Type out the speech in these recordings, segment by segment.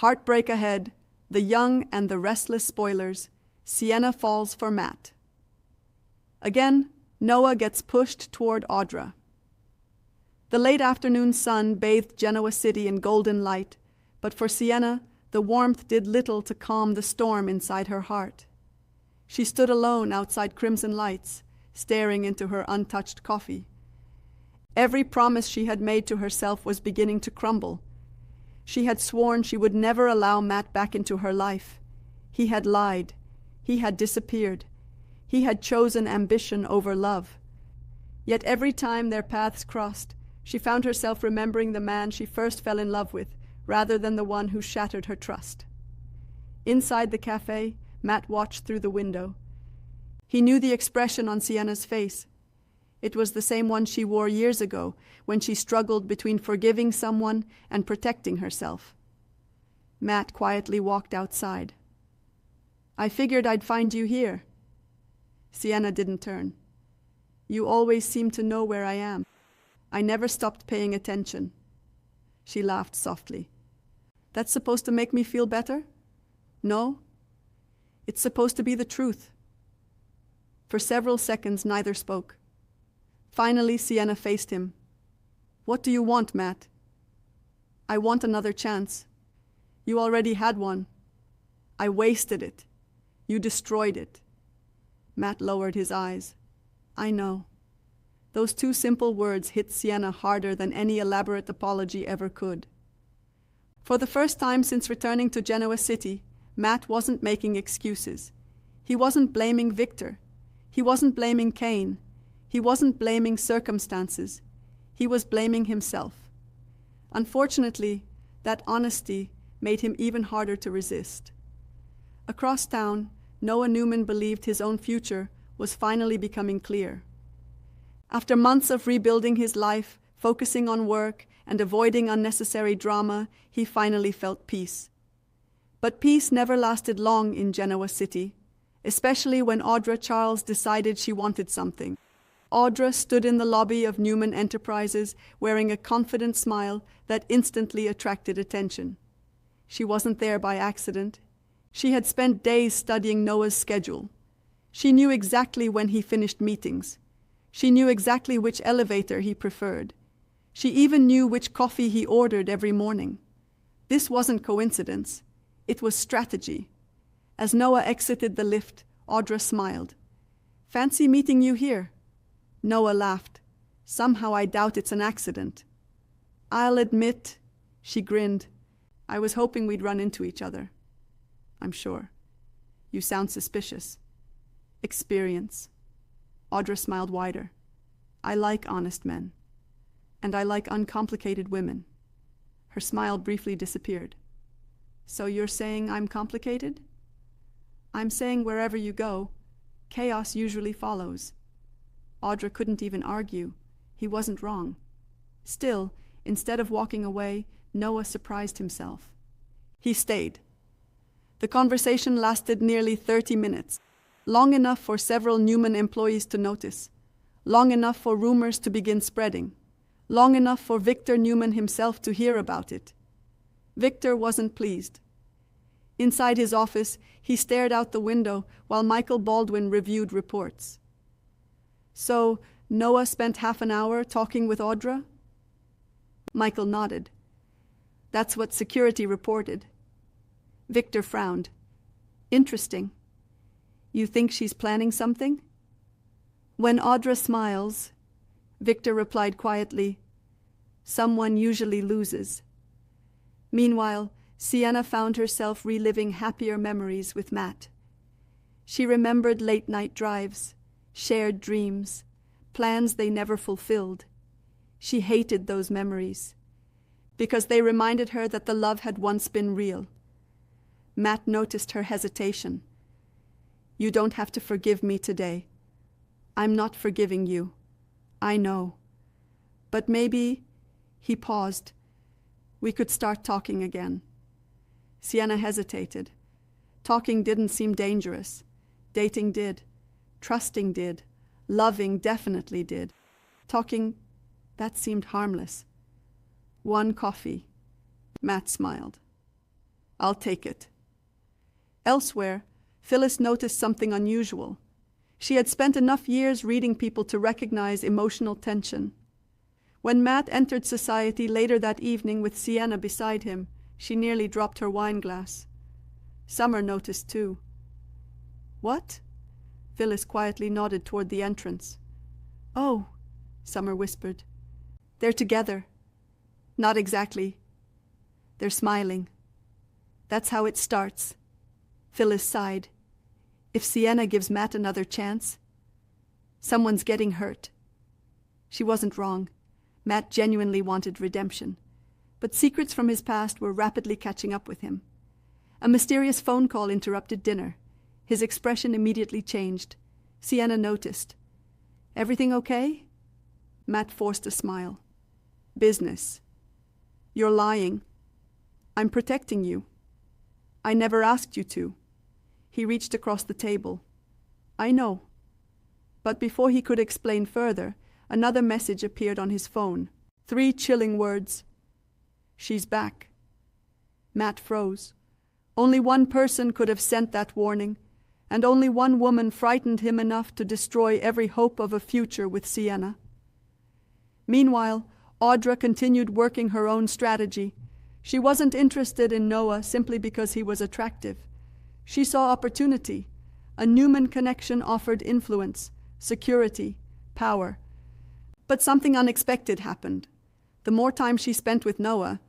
Heartbreak ahead, the young and the restless spoilers, Sienna falls for Matt. Again, Noah gets pushed toward Audra. The late afternoon sun bathed Genoa City in golden light, but for Sienna, the warmth did little to calm the storm inside her heart. She stood alone outside Crimson Lights, staring into her untouched coffee. Every promise she had made to herself was beginning to crumble. She had sworn she would never allow Matt back into her life. He had lied. He had disappeared. He had chosen ambition over love. Yet every time their paths crossed, she found herself remembering the man she first fell in love with, rather than the one who shattered her trust. Inside the cafe, Matt watched through the window. He knew the expression on Sienna's face. It was the same one she wore years ago, when she struggled between forgiving someone and protecting herself. Matt quietly walked outside. "I figured I'd find you here." Sienna didn't turn. "You always seem to know where I am. I never stopped paying attention." She laughed softly. "That's supposed to make me feel better? No? It's supposed to be the truth." For several seconds, neither spoke. Finally, Sienna faced him. "What do you want, Matt?" "I want another chance. You already had one. I wasted it. You destroyed it." Matt lowered his eyes. "I know." Those two simple words hit Sienna harder than any elaborate apology ever could. For the first time since returning to Genoa City, Matt wasn't making excuses. He wasn't blaming Victor. He wasn't blaming Cain. He wasn't blaming circumstances. He was blaming himself. Unfortunately, that honesty made him even harder to resist. Across town, Noah Newman believed his own future was finally becoming clear. After months of rebuilding his life, focusing on work, and avoiding unnecessary drama, he finally felt peace. But peace never lasted long in Genoa City, especially when Audra Charles decided she wanted something. Audra stood in the lobby of Newman Enterprises wearing a confident smile that instantly attracted attention. She wasn't there by accident. She had spent days studying Noah's schedule. She knew exactly when he finished meetings. She knew exactly which elevator he preferred. She even knew which coffee he ordered every morning. This wasn't coincidence. It was strategy. As Noah exited the lift, Audra smiled. "Fancy meeting you here." Noah laughed. "Somehow I doubt it's an accident." "I'll admit," she grinned, "I was hoping we'd run into each other." "I'm sure. You sound suspicious." "Experience." Audra smiled wider. "I like honest men. And I like uncomplicated women." Her smile briefly disappeared. "So you're saying I'm complicated?" "I'm saying wherever you go, chaos usually follows." Audra couldn't even argue. He wasn't wrong. Still, instead of walking away, Noah surprised himself. He stayed. The conversation lasted nearly 30 minutes, long enough for several Newman employees to notice, long enough for rumors to begin spreading, long enough for Victor Newman himself to hear about it. Victor wasn't pleased. Inside his office, he stared out the window while Michael Baldwin reviewed reports. "So, Noah spent half an hour talking with Audra?" Michael nodded. "That's what security reported." Victor frowned. "Interesting. You think she's planning something?" "When Audra smiles," Victor replied quietly, "someone usually loses." Meanwhile, Sienna found herself reliving happier memories with Matt. She remembered late-night drives, shared dreams, plans they never fulfilled. She hated those memories, because they reminded her that the love had once been real. Matt noticed her hesitation. "You don't have to forgive me today. I'm not forgiving you. I know. But maybe," he paused, "we could start talking again." Sienna hesitated. Talking didn't seem dangerous. Dating did. Trusting did. Loving definitely did. Talking, that seemed harmless. "One coffee." Matt smiled. I'll take it. Elsewhere, Phyllis noticed something unusual. She had spent enough years reading people to recognize emotional tension. When Matt entered society later that evening with Sienna beside him, she nearly dropped her wine glass. Summer noticed too. What? Phyllis quietly nodded toward the entrance. Oh, Summer whispered. They're together. Not exactly. They're smiling. That's how it starts. Phyllis sighed. If Sienna gives Matt another chance, someone's getting hurt. She wasn't wrong. Matt genuinely wanted redemption. But secrets from his past were rapidly catching up with him. A mysterious phone call interrupted dinner. His expression immediately changed. Sienna noticed. Everything okay? Matt forced a smile. Business. You're lying. I'm protecting you. I never asked you to. He reached across the table. I know. But before he could explain further, another message appeared on his phone. 3 chilling words. She's back. Matt froze. Only one person could have sent that warning, and only one woman frightened him enough to destroy every hope of a future with Sienna. Meanwhile, Audra continued working her own strategy. She wasn't interested in Noah simply because he was attractive. She saw opportunity. A Newman connection offered influence, security, power. But something unexpected happened. The more time she spent with Noah,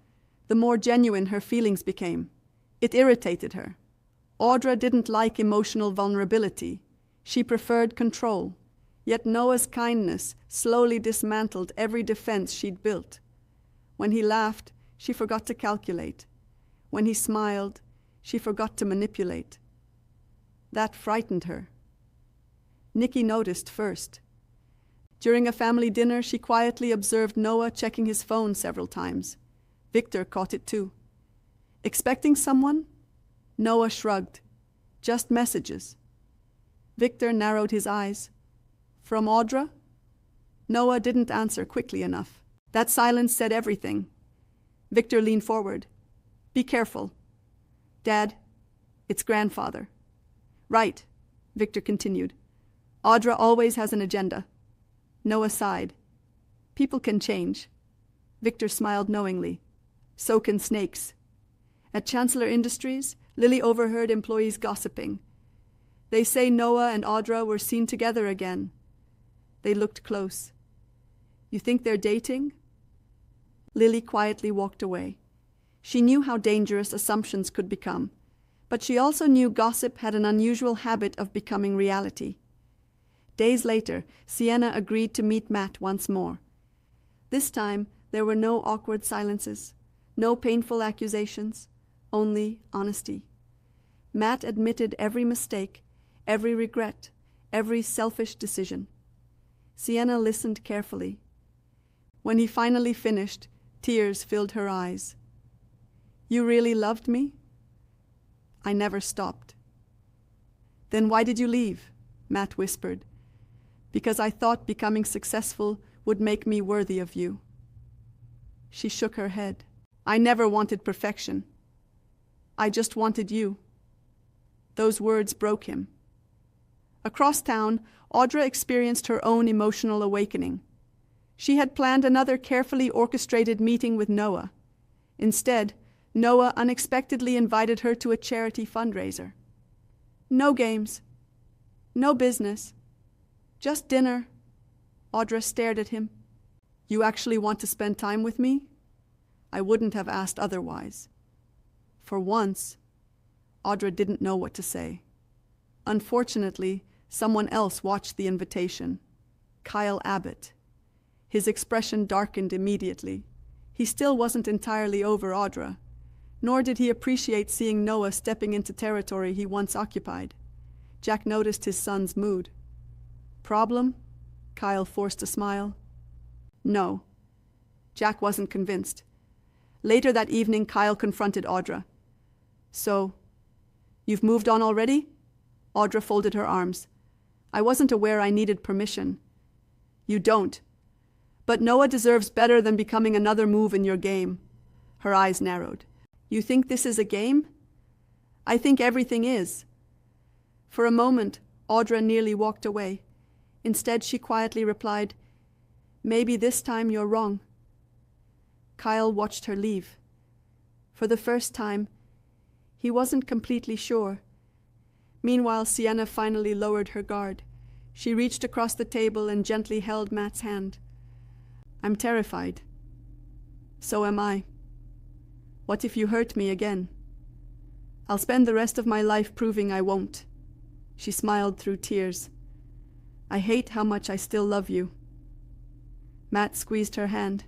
the more genuine her feelings became. It irritated her. Audra didn't like emotional vulnerability. She preferred control. Yet Noah's kindness slowly dismantled every defense she'd built. When he laughed, she forgot to calculate. When he smiled, she forgot to manipulate. That frightened her. Nikki noticed first. During a family dinner, she quietly observed Noah checking his phone several times. Victor caught it too. Expecting someone? Noah shrugged. Just messages. Victor narrowed his eyes. From Audra? Noah didn't answer quickly enough. That silence said everything. Victor leaned forward. Be careful. Dad, it's grandfather. Right, Victor continued. Audra always has an agenda. Noah sighed. People can change. Victor smiled knowingly. So can snakes. At Chancellor Industries, Lily overheard employees gossiping. They say Noah and Audra were seen together again. They looked close. You think they're dating? Lily quietly walked away. She knew how dangerous assumptions could become, but she also knew gossip had an unusual habit of becoming reality. Days later, Sienna agreed to meet Matt once more. This time, there were no awkward silences, no painful accusations, only honesty. Matt admitted every mistake, every regret, every selfish decision. Sienna listened carefully. When he finally finished, tears filled her eyes. You really loved me? I never stopped. Then why did you leave? Matt whispered. Because I thought becoming successful would make me worthy of you. She shook her head. I never wanted perfection. I just wanted you. Those words broke him. Across town, Audra experienced her own emotional awakening. She had planned another carefully orchestrated meeting with Noah. Instead, Noah unexpectedly invited her to a charity fundraiser. No games. No business. Just dinner. Audra stared at him. You actually want to spend time with me? I wouldn't have asked otherwise. For once, Audra didn't know what to say. Unfortunately, someone else watched the invitation. Kyle Abbott. His expression darkened immediately. He still wasn't entirely over Audra, nor did he appreciate seeing Noah stepping into territory he once occupied. Jack noticed his son's mood. Problem? Kyle forced a smile. No. Jack wasn't convinced. Later that evening, Kyle confronted Audra. So, you've moved on already? Audra folded her arms. I wasn't aware I needed permission. You don't. But Noah deserves better than becoming another move in your game. Her eyes narrowed. You think this is a game? I think everything is. For a moment, Audra nearly walked away. Instead, she quietly replied, "Maybe this time you're wrong." Kyle watched her leave. For the first time, he wasn't completely sure. Meanwhile, Sienna finally lowered her guard. She reached across the table and gently held Matt's hand. "I'm terrified. So am I. What if you hurt me again? I'll spend the rest of my life proving I won't." She smiled through tears. "I hate how much I still love you." Matt squeezed her hand.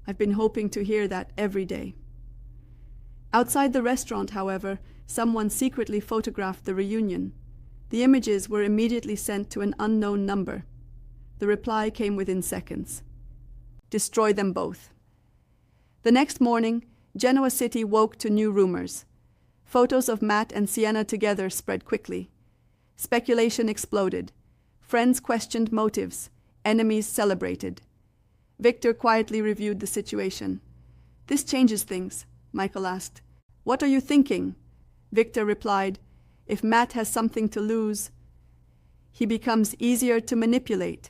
"I've been hoping to hear that every day." Outside the restaurant, however, someone secretly photographed the reunion. The images were immediately sent to an unknown number. The reply came within seconds. "Destroy them both." The next morning, Genoa City woke to new rumors. Photos of Matt and Sienna together spread quickly. Speculation exploded. Friends questioned motives. Enemies celebrated. Victor quietly reviewed the situation. "This changes things," Michael asked. "What are you thinking?" Victor replied, "If Matt has something to lose, he becomes easier to manipulate."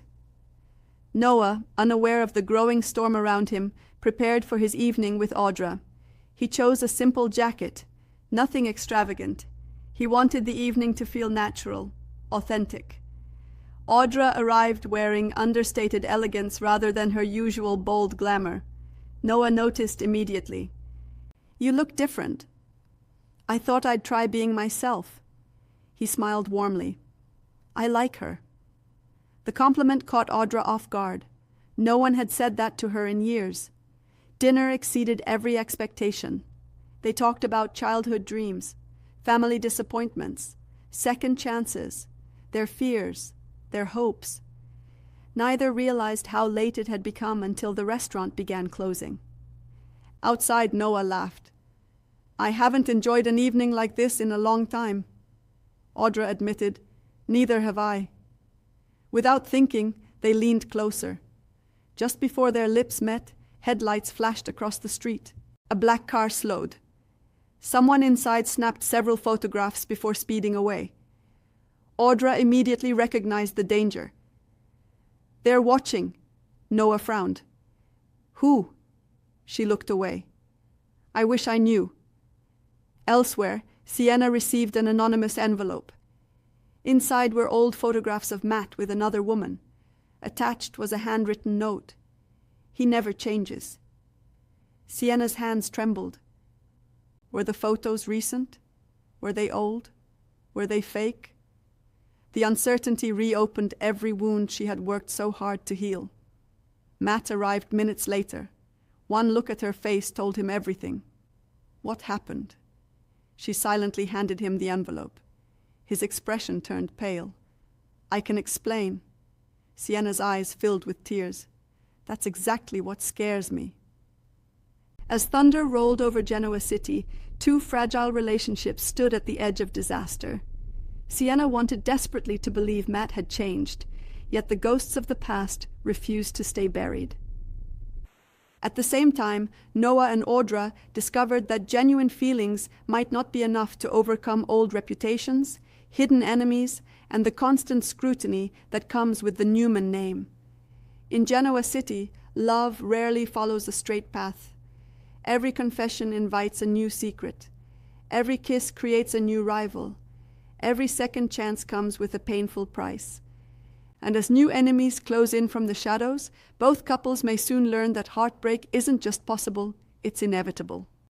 Noah, unaware of the growing storm around him, prepared for his evening with Audra. He chose a simple jacket, nothing extravagant. He wanted the evening to feel natural, authentic. Audra arrived wearing understated elegance rather than her usual bold glamour. Noah noticed immediately. "You look different." "I thought I'd try being myself." He smiled warmly. "I like her." The compliment caught Audra off guard. No one had said that to her in years. Dinner exceeded every expectation. They talked about childhood dreams, family disappointments, second chances, their fears, their hopes. Neither realized how late it had become until the restaurant began closing. Outside, Noah laughed. "I haven't enjoyed an evening like this in a long time." Audra admitted, "Neither have I." Without thinking, they leaned closer. Just before their lips met, headlights flashed across the street. A black car slowed. Someone inside snapped several photographs before speeding away. Audra immediately recognized the danger. "They're watching." Noah frowned. "Who?" She looked away. "I wish I knew." Elsewhere, Sienna received an anonymous envelope. Inside were old photographs of Matt with another woman. Attached was a handwritten note. "He never changes." Sienna's hands trembled. Were the photos recent? Were they old? Were they fake? The uncertainty reopened every wound she had worked so hard to heal. Matt arrived minutes later. One look at her face told him everything. What happened? She silently handed him the envelope. His expression turned pale. "I can explain." Sienna's eyes filled with tears. "That's exactly what scares me." As thunder rolled over Genoa City, two fragile relationships stood at the edge of disaster. Sienna wanted desperately to believe Matt had changed, yet the ghosts of the past refused to stay buried. At the same time, Noah and Audra discovered that genuine feelings might not be enough to overcome old reputations, hidden enemies, and the constant scrutiny that comes with the Newman name. In Genoa City, love rarely follows a straight path. Every confession invites a new secret. Every kiss creates a new rival. Every second chance comes with a painful price. And as new enemies close in from the shadows, both couples may soon learn that heartbreak isn't just possible, it's inevitable.